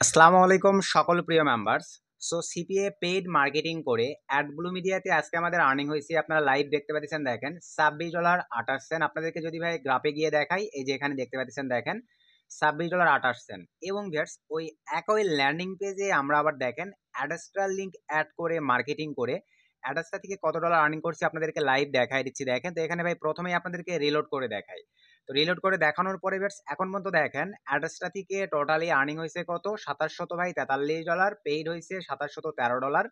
আসসালামু আলাইকুম সকল প্রিয় members. So CPA paid marketing করে অ্যাডব্লু মিডিয়াতে আজকে আমাদের আর্নিং হয়েছে, আপনারা লাইভ দেখতে পাচ্ছেন, দেখেন $26.28। আপনাদেরকে যদি ভাই গ্রাফে গিয়ে দেখাই, এই যে এখানে দেখতে পাচ্ছেন, দেখেন $26.28। এবং ভিউয়ার্স ওই একই ল্যান্ডিং পেজে আমরা আবার দেখেন অ্যাডস্ট্রার লিঙ্ক অ্যাড করে মার্কেটিং করে অ্যাডস্ট্রা থেকে কত ডলার আর্নিং করছি আপনাদেরকে লাইভ দেখাই দিচ্ছি। দেখেন তো এখানে ভাই প্রথমেই আপনাদেরকে রিলোড করে দেখাই। তো রিলোড করে দেখানোর পরে এখন পর্যন্ত দেখেন অ্যাডস্ট্রা থেকে টোটালি আর্নিং হয়েছে কত, $2743, পেইড হয়েছে $2713।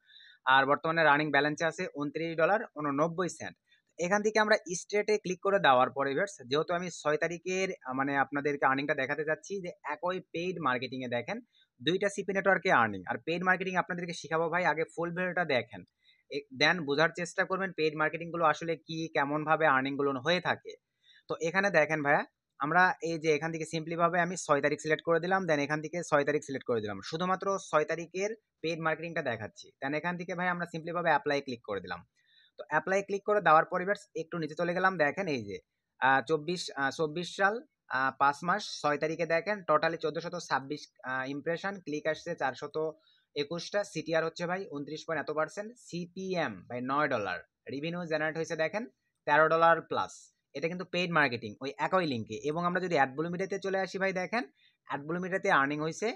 আর বর্তমানে রানিং ব্যালেন্সে আছে $29.89। এখান থেকে আমরা স্ট্রেটে ক্লিক করে দেওয়ার পরে যেহেতু আমি 6 তারিখের মানে আপনাদেরকে আর্নিংটা দেখাতে যাচ্ছি, যে একই পেইড মার্কেটিং এ দেখেন দুইটা সিপি নেটওয়ার্কে আর্নিং আর পেইড মার্কেটিং আপনাদেরকে শিখাবো ভাই। আগে ফুল ভিডিওটা দেখেন, দেন বোঝার চেষ্টা করবেন পেইড মার্কেটিং গুলো আসলে কি, কেমন ভাবে আর্নিং গুলো হয়ে থাকে। তো এখানে দেখেন ভাইয়া, আমরা এই যে এখান থেকে সিম্পলি ভাবে আমি 6 তারিখ সিলেক্ট করে দিলাম, দেন এখান থেকে 6 তারিখ সিলেক্ট করে দিলাম, শুধুমাত্র 6 তারিখের পেইড মার্কেটিংটা দেখাচ্ছি। দেন এখান থেকে ভাই আমরা সিম্পলি ভাবে অ্যাপ্লাই ক্লিক করে দিলাম। তো অ্যাপ্লাই ক্লিক করে দেওয়ার পরে একটু নিচে চলে গেলাম, দেখেন এই যে 24 সাল 5 মাস 6 তারিখে দেখেন টোটালি 1426 ইমপ্রেশন, ক্লিক আসছে 421টা, সিটিআর হচ্ছে ভাই 29.এত%, সিপিএম ভাই $9, রেভিনিউ জেনারেট হয়েছে দেখেন $13 প্লাস। এটা কিন্তু পেইড মার্কেটিং ওই একই লিঙ্কে। এবং আমরা যদি অ্যাডব্লু মিডিয়াতে চলে আসি ভাই, দেখেন অ্যাডব্লু মিডিয়াতে আর্নিং হয়েছে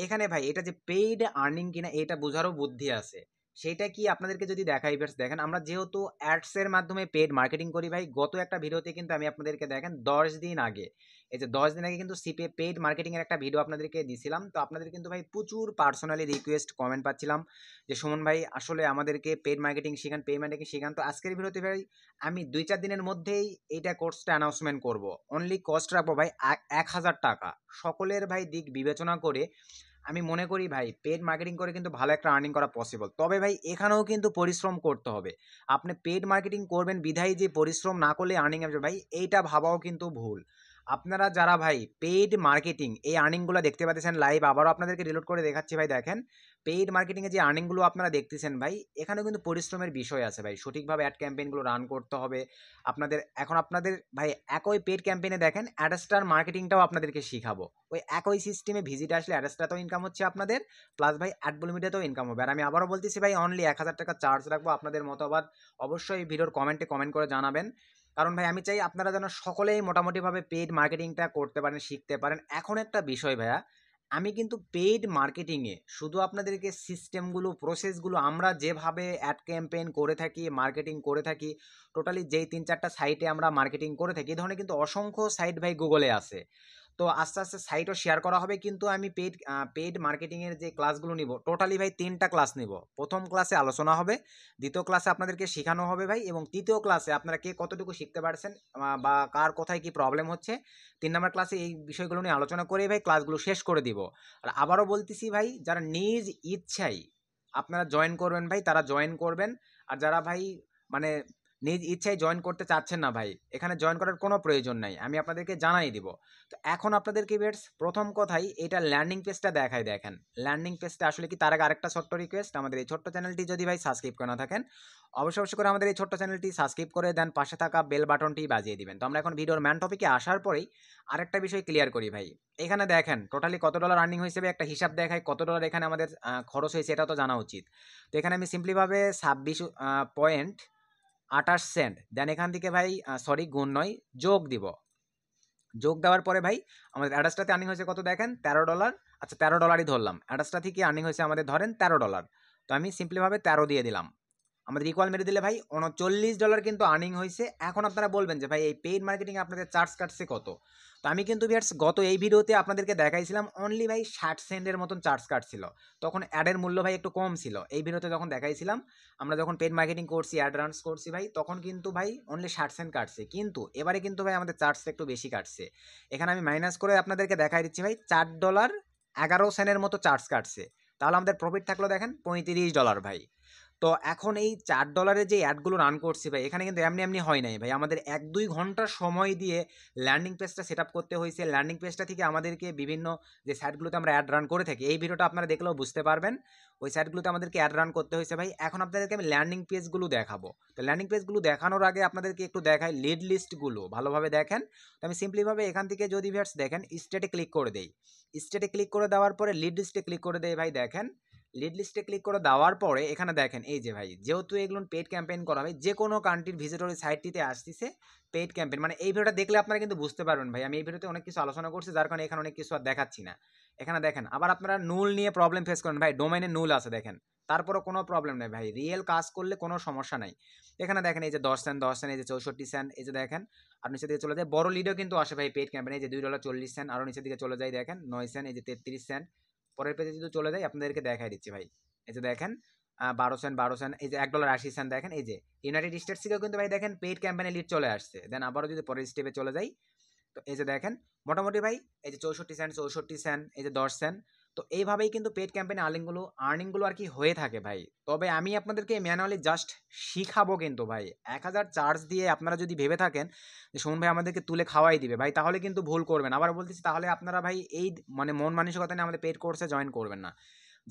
এখানে ভাই। এটা যে পেইড আর্নিং কিনা এটা বোঝারও বুদ্ধি আছে, সেটা কি আপনাদেরকে যদি দেখাই দেখেন আমরা যেহেতু অ্যাডস এর মাধ্যমে পেড মার্কেটিং করি ভাই, গত একটা ভিডিওতে কিন্তু আমি আপনাদেরকে দেখেন 10 দিন আগে, এই যে 10 দিন আগে কিন্তু সিপে পেড মার্কেটিং এর একটা ভিডিও আপনাদেরকে দিছিলাম। তো আপনাদের কিন্তু ভাই প্রচুর পার্সোনালি রিকোয়েস্ট কমেন্ট পাচ্ছিলাম যে সুমন ভাই আসলে আমাদেরকে পেড মার্কেটিং শিখান, পেড মার্কেটিং শিখান। তো আজকের ভিডিওতে ভাই আমি 2-4 দিনের মধ্যেই এইটা কোর্সটা অ্যানাউন্সমেন্ট করব। অনলি কস্ট রাখবো ভাই 1000 টাকা। সকলের ভাই দিক বিবেচনা করে আমি মনে করি ভাই পেড মার্কেটিং করে কিন্তু ভালো একটা আর্নিং করা পসিবল। তবে ভাই এখানেও কিন্তু পরিশ্রম করতে হবে। আপনি পেড মার্কেটিং করবেন বিধায় যে পরিশ্রম না করলে আর্নিং আসবে ভাই, এইটা ভাবাও কিন্তু ভুল। আপনারা যারা ভাই পেইড মার্কেটিং এই আর্নিংগুলো দেখতে পাচ্ছেন লাইভ, আবারও আপনাদেরকে রিলোড করে দেখাচ্ছি ভাই। দেখেন পেইড মার্কেটিংয়ে যে আর্নিংগুলো আপনারা দেখতেছেন ভাই, এখানেও কিন্তু পরিশ্রমের বিষয় আছে ভাই। সঠিকভাবে অ্যাড ক্যাম্পেইনগুলো রান করতে হবে আপনাদের। এখন আপনাদের ভাই একই পেইড ক্যাম্পেইনে দেখেন অ্যাডস্টার মার্কেটিংটাও আপনাদেরকে শিখাবো। ওই একই সিস্টেমে ভিজিট আসলে অ্যাডস্টারতেও ইনকাম হচ্ছে আপনাদের, প্লাস ভাই অ্যাডব্লু মিডিয়াতেও ইনকাম হবে। আর আমি আবারও বলতেছি ভাই অনলি 1000 টাকা চার্জ রাখবো। আপনাদের মতামত অবশ্যই ভিডিওর কমেন্টে কমেন্ট করে জানাবেন, কারণ ভাই আমি চাই আপনারা যেন সকলেই মোটামুটিভাবে পেইড মার্কেটিংটা করতে পারেন, শিখতে পারেন। এখন একটা বিষয় ভাইয়া, আমি কিন্তু পেইড মার্কেটিংয়ে শুধু আপনাদেরকে সিস্টেমগুলো, প্রসেসগুলো আমরা যেভাবে অ্যাড ক্যাম্পেইন করে থাকি, মার্কেটিং করে থাকি, টোটালি যেই 3-4টা সাইটে আমরা মার্কেটিং করে থাকি, এই ধরনের কিন্তু অসংখ্য সাইট ভাই গুগলে আছে। তো আস্তে আস্তে সাইটও শেয়ার করা হবে। কিন্তু আমি পেইড মার্কেটিংয়ের যে ক্লাসগুলো নিব, টোটালি ভাই 3টা ক্লাস নিব। প্রথম ক্লাসে আলোচনা হবে, দ্বিতীয় ক্লাসে আপনাদেরকে শেখানো হবে ভাই, এবং তৃতীয় ক্লাসে আপনারা কে কতটুকু শিখতে পারছেন বা কার কোথায় কি প্রবলেম হচ্ছে, 3 নম্বর ক্লাসে এই বিষয়গুলো নিয়ে আলোচনা করে ভাই ক্লাসগুলো শেষ করে দিব। আর আবারও বলতেছি ভাই, যারা নিজ ইচ্ছাই আপনারা জয়েন করবেন ভাই তারা জয়েন করবেন। আর যারা ভাই মানে নিজ ইচ্ছায় জয়েন করতে চাচ্ছেন না ভাই, এখানে জয়েন করার কোনো প্রয়োজন নাই, আমি আপনাদেরকে জানাই দিব। তো এখন আপনাদেরকে বেটস প্রথম কথাই এটা ল্যান্ডিং পেজটা দেখাই। দেখেন ল্যান্ডিং পেজটা আসলে কি, তার আগে আরেকটা ছোট্ট রিকোয়েস্ট, আমাদের এই ছোট্ট চ্যানেলটি যদি ভাই সাবস্ক্রাইব করে না থাকেন, অবশ্যই অবশ্যই করে আমাদের এই ছোট্ট চ্যানেলটি সাবস্ক্রাইব করে দেন, পাশে থাকা বেল বাটনটি বাজিয়ে দিবেন। তো আমরা এখন ভিডিওর ম্যান টপিকে আসার পরেই আরেকটা বিষয় ক্লিয়ার করি ভাই। এখানে দেখেন টোটালি কত ডলার আর্নিং হয়েছে, একটা হিসাব দেখায় কত ডলার এখানে আমাদের খরচ হয়েছে, এটা তো জানা উচিত। তো এখানে আমি সিম্পলিভাবে 26.28 দেন এখান থেকে ভাই সরি গুণ নয়, যোগ দিব। যোগ দেওয়ার পরে ভাই আমাদের অ্যাডাসটাতে আর্নিং হয়েছে কত দেখেন $13। আচ্ছা $13ই ধরলাম, অ্যাডাসটা থেকে আর্নিং হয়েছে আমাদের ধরেন $13। তো আমি সিম্পলিভাবে 13 দিয়ে দিলাম, আমাদের ইকুয়াল মেরে দিলে ভাই $39 কিন্তু আর্নিং হয়েছে। এখন আপনারা বলবেন যে ভাই এই পেইড মার্কেটিং আপনাদের চার্জ কাটছে কত। তো আমি কিন্তু ভিউয়ার্স গত এই ভিডিওতে আপনাদেরকে দেখাইছিলাম অনলি ভাই 60 সেন্টের মতন চার্জ কাটছিল, তখন অ্যাডের মূল্য ভাই একটু কম ছিল। এই ভিডিওতে যখন দেখাইছিলাম, আমরা যখন পেইড মার্কেটিং করছি, অ্যাড রানস করছি ভাই, তখন কিন্তু ভাই অনলি 60 সেন্ট কাটছে। কিন্তু এবারে কিন্তু ভাই আমাদের চার্জটা একটু বেশি কাটছে। এখানে আমি মাইনাস করে আপনাদেরকে দেখাই দিচ্ছি ভাই, $4.11 মতো চার্জ কাটছে। তাহলে আমাদের প্রফিট থাকলো দেখেন $35 ভাই। তো তো এখন এই $4 যে অ্যাডগুলো রান করছি ভাই, এখানে কিন্তু এমনি এমনি হয় নাই ভাই, আমাদের 1-2 ঘন্টা সময় দিয়ে ল্যান্ডিং পেজটা সেট আপ করতে হয়েছে। ল্যান্ডিং পেজটা থেকে আমাদেরকে বিভিন্ন যে সাইটগুলোতে আমরা অ্যাড রান করে থাকি, এই ভিডিওটা আপনারা দেখলেও বুঝতে পারবেন, ওই সাইটগুলোতে আমাদেরকে অ্যাড রান করতে হয়েছে ভাই। এখন আপনাদেরকে আমি ল্যান্ডিং পেজগুলো দেখাবো। তো ল্যান্ডিং পেজগুলো দেখানোর আগে আপনাদেরকে একটু দেখাই লিড লিস্টগুলো, ভালোভাবে দেখেন। তো আমি সিম্পলিভাবে এখান থেকে যদি ভিউয়ার্স দেখেন স্টেটে ক্লিক করে দেই, স্টেটে ক্লিক করে দেওয়ার পরে লিড লিস্টে ক্লিক করে দেই ভাই। দেখেন লিড লিস্টে ক্লিক করে দেওয়ার পরে এখানে দেখেন এই যে ভাই, যেহেতু এগুলো পেড ক্যাম্পেইন করা হয়, যে কোনো কান্ট্রির ভিজিটর সাইটটিতে আসতেছে পেড ক্যাম্পেইন, মানে এই ভিডিওটা দেখলে আপনারা কিন্তু বুঝতে পারবেন ভাই, আমি এই ভিডিওতে অনেক কিছু আলোচনা করছি, যার কারণে এখানে অনেক কিছু আর দেখাচ্ছি না। এখানে দেখেন আবার আপনারা নুল নিয়ে প্রবলেম ফেস করেন ভাই, ডোমেইনে নুল আছে দেখেন, তারপরও কোনো প্রবলেম নেই ভাই, রিয়েল কাজ করলে কোনো সমস্যা নাই। এখানে দেখেন এই যে 10 সেন্ট 10 সেন্ট, এই যে 64 সেন্ট, এই যে দেখেন আর নিচের দিকে চলে যায় বড় লিডও কিন্তু আসে ভাই পেড ক্যাম্পেইন, এই যে $2.40, আরও নিচের দিকে চলে যায় দেখেন 9 সেন্ট, এই যে 33 সেন্ট। পরের পেজে যদি চলে যায় আপনাদেরকে দেখাই দিচ্ছি ভাই, এই যে দেখেন 12 সেন্ট 12 সেন্ট, এই যে $1.80 দেখেন, এই যে ইউনাইটেড স্টেটস থেকেও কিন্তু ভাই দেখেন পেইড ক্যাম্পেইনে লিড চলে আসছে। দেন আবারও যদি পরের স্টেপে চলে যাই, তো এই যে দেখেন মোটামুটি ভাই এই যে 64 সেন্ট 64 সেন্ট, এই যে 10 সেন্ট। তো এইভাবেই কিন্তু পেইড ক্যাম্পেইনে আর্নিংগুলো আর কি হয়ে থাকে ভাই। তবে আমি আপনাদেরকে ম্যানুয়ালি জাস্ট শিখাবো কিন্তু ভাই, 1000 চার্জ দিয়ে আপনারা যদি ভেবে থাকেন যে সুমন ভাই আমাদেরকে তুলে খাওয়াই দিবে ভাই, তাহলে কিন্তু ভুল করবেন। আবার বলতেছি, তাহলে আপনারা ভাই এই মানে মন মানসিকতা নিয়ে আমাদের পেইড কোর্সে জয়েন করবেন না।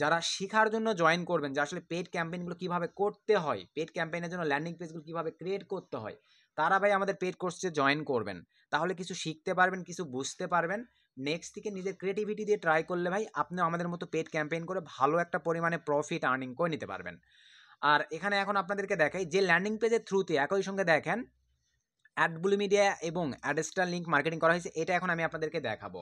যারা শিখার জন্য জয়েন করবেন যে আসলে পেড ক্যাম্পেইনগুলো কীভাবে করতে হয়, পেড ক্যাম্পেইনের জন্য ল্যান্ডিং পেজগুলো কীভাবে ক্রিয়েট করতে হয়, তারা ভাই আমাদের পেড কোর্সে জয়েন করবেন। তাহলে কিছু শিখতে পারবেন, কিছু বুঝতে পারবেন। নেক্সট থেকে নিজের ক্রিয়েটিভিটি দিয়ে ট্রাই করলে ভাই আপনি আমাদের মতো পেড ক্যাম্পেইন করে ভালো একটা পরিমাণে প্রফিট আর্নিং করে নিতে পারবেন। আর এখানে এখন আপনাদেরকে দেখাই যে ল্যান্ডিং পেজের থ্রুতে একই সঙ্গে দেখেন অ্যাডব্লু মিডিয়া এবং অ্যাডস্টার লিঙ্ক মার্কেটিং করা হয়েছে, এটা এখন আমি আপনাদেরকে দেখাবো।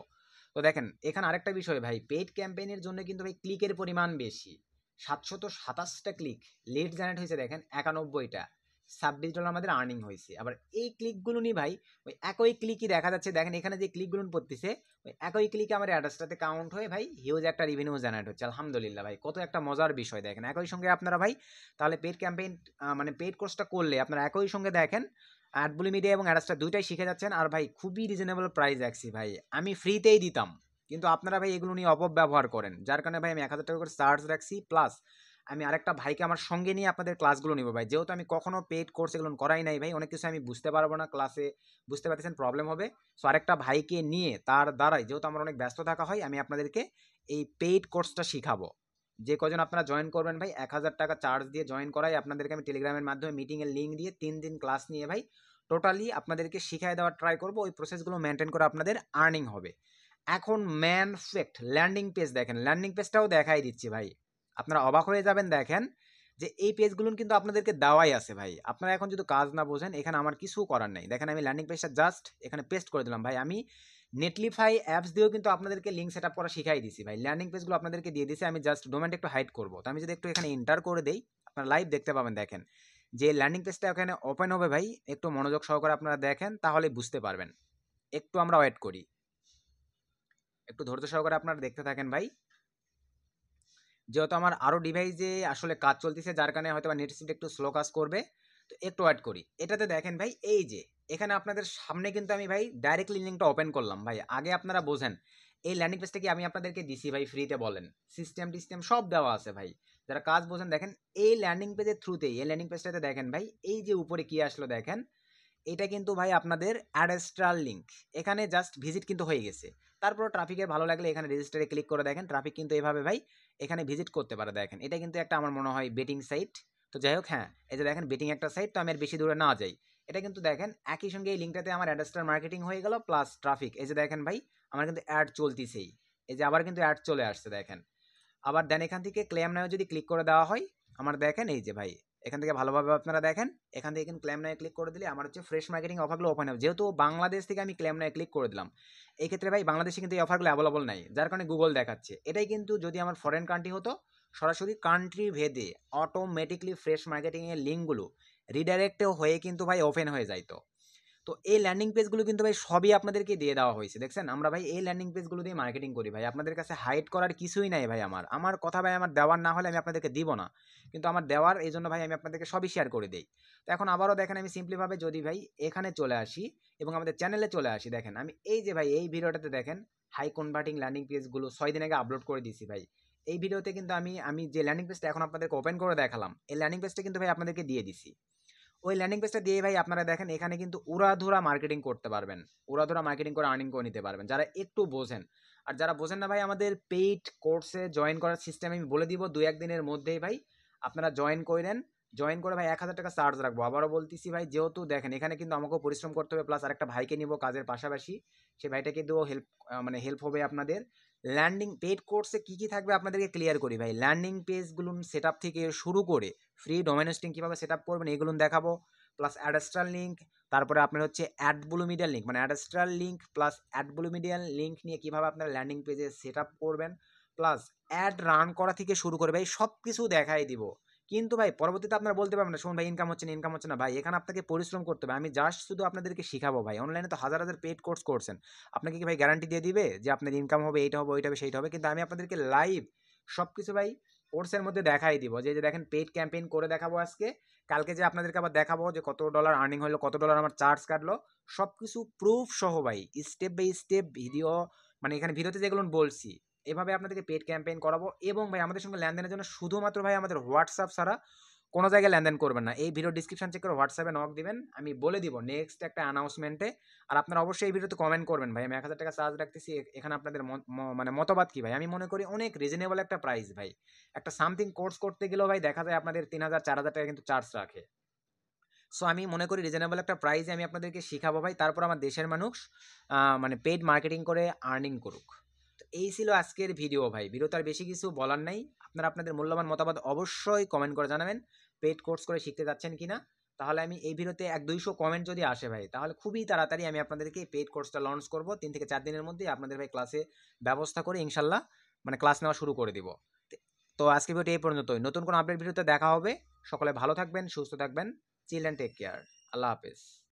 তো দেখেন এখানে আরেকটা বিষয় ভাই, পেড ক্যাম্পেইনের জন্য কিন্তু ভাই ক্লিকের পরিমাণ বেশি, 727টা ক্লিক, লিড জেনারেট হয়েছে দেখেন 91টা, $26 আমাদের আর্নিং হয়েছে। আবার এই ক্লিকগুলো নিয়ে ভাই ওই একই ক্লিকই দেখা যাচ্ছে, দেখেন এখানে যে ক্লিকগুলো পড়তেছে ওই একই ক্লিকে আমার অ্যাডসটাতে কাউন্ট হয়ে ভাই হিউজ একটা রেভিনিউ জেনারেট হচ্ছে। আলহামদুলিল্লাহ ভাই, কত একটা মজার বিষয় দেখেন। একই সঙ্গে আপনারা ভাই তাহলে পেড ক্যাম্পেইন মানে পেড কোর্সটা করলে আপনারা একই সঙ্গে দেখেন অ্যাডব্লু মিডিয়া এবং অ্যাডস্টার দুইটাই শিখে যাচ্ছেন। আর ভাই খুবই রিজনেবল প্রাইস রাখছি ভাই, আমি ফ্রিতেই দিতাম, কিন্তু আপনারা ভাই এগুলো নিয়ে অপব্যবহার করেন, যার কারণে ভাই আমি 1000 টাকা করে চার্জ রাখছি। প্লাস আমি আরেকটা ভাইকে আমার সঙ্গে নিয়ে আপনাদের ক্লাসগুলো নিব ভাই, যেহেতু আমি কখনো পেড কোর্স এগুলো করাই নাই ভাই, অনেক কিছু আমি বুঝতে পারবো না ক্লাসে, বুঝতে পারতেছেন প্রবলেম হবে। সো আরেকটা ভাইকে নিয়ে তার দ্বারাই, যেহেতু আমার অনেক ব্যস্ত থাকা হয়, আমি আপনাদেরকে এই পেইড কোর্সটা শিখাবো। যে কজন আপনারা জয়েন করবেন ভাই 1000 টাকা চার্জ দিয়ে জয়েন করাই আপনাদেরকে আমি টেলিগ্রামের মাধ্যমে মিটিংয়ের লিঙ্ক দিয়ে 3 দিন ক্লাস নিয়ে ভাই টোটালি আপনাদেরকে শিখাই দেওয়ার ট্রাই করবো, ওই প্রসেসগুলো মেনটেন করে আপনাদের আর্নিং হবে। এখন ম্যান ফ্যাক্ট ল্যান্ডিং পেজ দেখেন, ল্যান্ডিং পেজটাও দেখাই দিচ্ছি ভাই, আপনারা অবাক হয়ে যাবেন। দেখেন যে এই পেজগুলো কিন্তু আপনাদেরকে দেওয়াই আছে ভাই, আপনারা এখন যদি কাজ না বোঝেন এখানে আমার কিছু করার নেই। দেখেন আমি ল্যান্ডিং পেজটা জাস্ট এখানে পেস্ট করে দিলাম ভাই, আমি নেটলিফাই অ্যাপস দিয়েও কিন্তু আপনাদেরকে লিঙ্ক সেট আপ করা শিখাই দিছি ভাই, ল্যান্ডিং পেজগুলো আপনাদেরকে দিয়ে দিছি, আমি জাস্ট ডোমেনটা একটু হাইড করবো। তো আমি যদি একটু এখানে এন্টার করে দেই আপনারা লাইভ দেখতে পাবেন। দেখেন যে ল্যান্ডিং পেজটা এখানে ওপেন হবে ভাই, একটু মনোযোগ সহকারে আপনারা দেখেন তাহলে বুঝতে পারবেন। একটু আমরা ওয়েট করি, একটু ধৈর্য সহকারে আপনারা দেখতে থাকেন ভাই, যেহেতু আমার আরও ডিভাইসে আসলে কাজ চলতেছে, যার কারণে হয়তো নেট স্পিড একটু স্লো কাজ করবে, তো একটু ওয়েট করি। এটাতে দেখেন ভাই এই যে এখানে আপনাদের সামনে কিন্তু আমি ভাই ডাইরেক্টলি লিঙ্কটা ওপেন করলাম ভাই। আগে আপনারা বোঝেন এই ল্যান্ডিং পেজটা কি আমি আপনাদেরকে দিছি ভাই ফ্রিতে, বলেন সিস্টেম সব দেওয়া আছে ভাই, যারা কাজ বোঝেন দেখেন এই ল্যান্ডিং পেজের থ্রুতেই, এই ল্যান্ডিং পেজটাতে দেখেন ভাই এই যে উপরে কি আসলো দেখেন, এটা কিন্তু ভাই আপনাদের অ্যাডস্টার লিঙ্ক, এখানে জাস্ট ভিজিট কিন্তু হয়ে গেছে। তারপর ট্রাফিকের ভালো লাগলে এখানে রেজিস্টারে ক্লিক করে দেখেন ট্রাফিক কিন্তু এভাবে ভাই এখানে ভিজিট করতে পারে। দেখেন এটা কিন্তু একটা আমার মনে হয় বেটিং সাইট, তো যাই হোক হ্যাঁ এই যে দেখেন বেটিং একটা সাইট, তো আমি আর বেশি দূরে না যাই, এটা কিন্তু দেখেন একই সঙ্গে এই লিঙ্কটাতে আমার অ্যাডস্টার মার্কেটিং হয়ে গেল প্লাস ট্রাফিক, এই যে দেখেন ভাই আমার কিন্তু অ্যাড চলতিছেই, এই যে আবার কিন্তু অ্যাড চলে আসছে দেখেন। আবার দেন এখান থেকে ক্লেম নাও যদি ক্লিক করে দেওয়া হয় আমার দেখেন এই যে ভাই এখান থেকে ভালোভাবে আপনারা দেখেন, এখান থেকে কিন্তু ক্লেম নাও ক্লিক করে দিলে আমার হচ্ছে ফ্রেশ মার্কেটিং অফারগুলো ওপেন হবে। যেহেতু বাংলাদেশ থেকে আমি ক্লেম নাও ক্লিক করে দিলাম, এই ক্ষেত্রে ভাই বাংলাদেশে কিন্তু এই অফারগুলো অ্যাভেলেবল নাই, যার কারণে গুগল দেখাচ্ছে। এটাই কিন্তু যদি আমার ফরেন কান্ট্রি হতো, সরাসরি কান্ট্রি ভেদে অটোমেটিকলি ফ্রেশ মার্কেটিংয়ের লিঙ্কগুলো রিডাইরেক্টেও হয়ে কিন্তু ভাই ওপেন হয়ে যাইতো। তো এই ল্যান্ডিং পেজগুলো কিন্তু ভাই সবই আপনাদেরকে দিয়ে দেওয়া হয়েছে, দেখছেন আমরা ভাই এই ল্যান্ডিং পেজগুলো দিয়ে মার্কেটিং করি ভাই, আপনাদের কাছে হাইড করার কিছুই নাই ভাই। আমার কথা ভাই আমার দেওয়ার না হলে আমি আপনাদেরকে দিব না, কিন্তু আমার দেওয়ার এই জন্য ভাই আমি আপনাদেরকে সবই শেয়ার করে দিই। তো এখন আবারও দেখেন আমি সিম্পলিভাবে যদি ভাই এখানে চলে আসি এবং আমাদের চ্যানেলে চলে আসি, দেখেন আমি এই যে ভাই এই ভিডিওটাতে দেখেন হাই কনভার্টিং ল্যান্ডিং পেজগুলো 6 দিন আগে আপলোড করে দিয়েছি ভাই, এই ভিডিওতে কিন্তু আমি যে ল্যান্ডিং পেজটা এখন আপনাদেরকে ওপেন করে দেখালাম, এই ল্যান্ডিং পেজটা কিন্তু ভাই আপনাদেরকে দিয়ে দিছি। ওই ল্যান্ডিং পেজটা দিয়ে ভাই আপনারা দেখেন এখানে কিন্তু উড়াধুরা মার্কেটিং করতে পারবেন, উড়াধুরা মার্কেটিং করে আর্নিং করে নিতে পারবেন যারা একটু বোঝেন। আর যারা বোঝেন না ভাই, আমাদের পেইড কোর্সে জয়েন করার সিস্টেম আমি বলে দিব 2-1 দিনের মধ্যেই ভাই আপনারা জয়েন করেন। জয়েন করে ভাই 1000 টাকা চার্জ রাখবো। আবারও বলতেছি ভাই, যেহেতু দেখেন এখানে কিন্তু আমাকেও পরিশ্রম করতে হবে, প্লাস আরেকটা ভাইকে নিব কাজের পাশাপাশি, সেই ভাইটাকে দিয়েও হেল্প হবে আপনাদের। ল্যান্ডিং পেইড কোর্সে কি কি থাকবে আপনাদেরকে ক্লিয়ার করি ভাই। ল্যান্ডিং পেজগুলো সেট আপ থেকে শুরু করে ফ্রি ডোমেন হোস্টিং কীভাবে সেট আপ করবেন এগুলো দেখাবো, প্লাস অ্যাডস্ট্রাল লিঙ্ক, তারপরে আপনার হচ্ছে অ্যাডব্লু মিডিয়াল লিঙ্ক, মানে অ্যাডস্ট্রাল লিঙ্ক প্লাস অ্যাডব্লু মিডিয়াল লিঙ্ক নিয়ে কীভাবে আপনার ল্যান্ডিং পেজে সেট আপ করবেন, প্লাস অ্যাড রান করা থেকে শুরু করে ভাই সব কিছু দেখাই দিব। কিন্তু ভাই পরবর্তীতে আপনারা বলতে পারবেন না, শুনুন ভাই ইনকাম হচ্ছে না ভাই, এখানে আপনাকে পরিশ্রম করতে হবে। আমি জাস্ট শুধু আপনাদেরকে শিখাবো ভাই। অনলাইনে তো হাজার হাজার পেড কোর্স করছেন, আপনাকে কি ভাই গ্যারান্টি দিয়ে দিবে যে আপনার ইনকাম হবে, এইটা হবে, ওইটা হবে, সেইটা হবে? কিন্তু আমি আপনাদেরকে লাইভ সব কিছু ভাই কোর্সের মধ্যে দেখাই দিব। যে দেখেন পেইড ক্যাম্পেইন করে দেখাবো আজকে, কালকে যে আপনাদেরকে আবার দেখাবো যে কত ডলার আর্নিং হলো, কত ডলার আমার চার্জ কাটলো, সব কিছু প্রুফ সহ ভাই, স্টেপ বাই স্টেপ ভিডিও, মানে এখানে ভিডিওতে যেগুলো বলছি এভাবে আপনাদেরকে পেড ক্যাম্পেইন করাবো। এবং ভাই আমাদের সঙ্গে লেনদেনের জন্য শুধুমাত্র ভাই আমাদের হোয়াটসঅ্যাপ ছাড়া কোনো জায়গায় লেনদেন করবেন না। এই ভিডিও ডিসক্রিপশন চেক করে হোয়াটসঅ্যাপে নক দিবেন, আমি বলে দিব নেক্সট একটা অ্যানাউন্সমেন্টে। আর আপনারা অবশ্যই এই ভিডিওতে কমেন্ট করবেন ভাই, আমি 1000 টাকা চার্জ রাখতেছি, এখানে আপনাদের মানে মতবাদ কি ভাই? আমি মনে করি অনেক রিজনেবল একটা প্রাইস ভাই। একটা সামথিং কোর্স করতে গেলেও ভাই দেখা যায় আপনাদের 3000-4000 টাকা কিন্তু চার্জ রাখে। সো আমি মনে করি রিজনেবল একটা প্রাইসে আমি আপনাদেরকে শিখাবো ভাই, তারপর আমার দেশের মানুষ মানে পেইড মার্কেটিং করে আর্নিং করুক। তো এই ছিল আজকের ভিডিও ভাই, ভিডিওতে আর বেশি কিছু বলার নাই। আপনারা আপনাদের মূল্যবান মতামত অবশ্যই কমেন্ট করে জানাবেন পেইড কোর্স করে শিখতে যাচ্ছেন কিনা। তাহলে আমি এই ভিডিওতে 100-200 কমেন্ট যদি আসে ভাই, তাহলে খুবই তাড়াতাড়ি আমি আপনাদেরকে পেইড কোর্সটা লঞ্চ করব। 3 থেকে 4 দিনের মধ্যেই আপনাদের ভাই ক্লাসে ব্যবস্থা করে ইনশাল্লাহ মানে ক্লাস নেওয়া শুরু করে দিব। তো আজকে ভিডিওটি এই পর্যন্তই, নতুন কোনো আপডেট ভিডিওতে দেখা হবে। সকলে ভালো থাকবেন, সুস্থ থাকবেন, চিল অ্যান্ড টেক কেয়ার। আল্লাহ হাফেজ।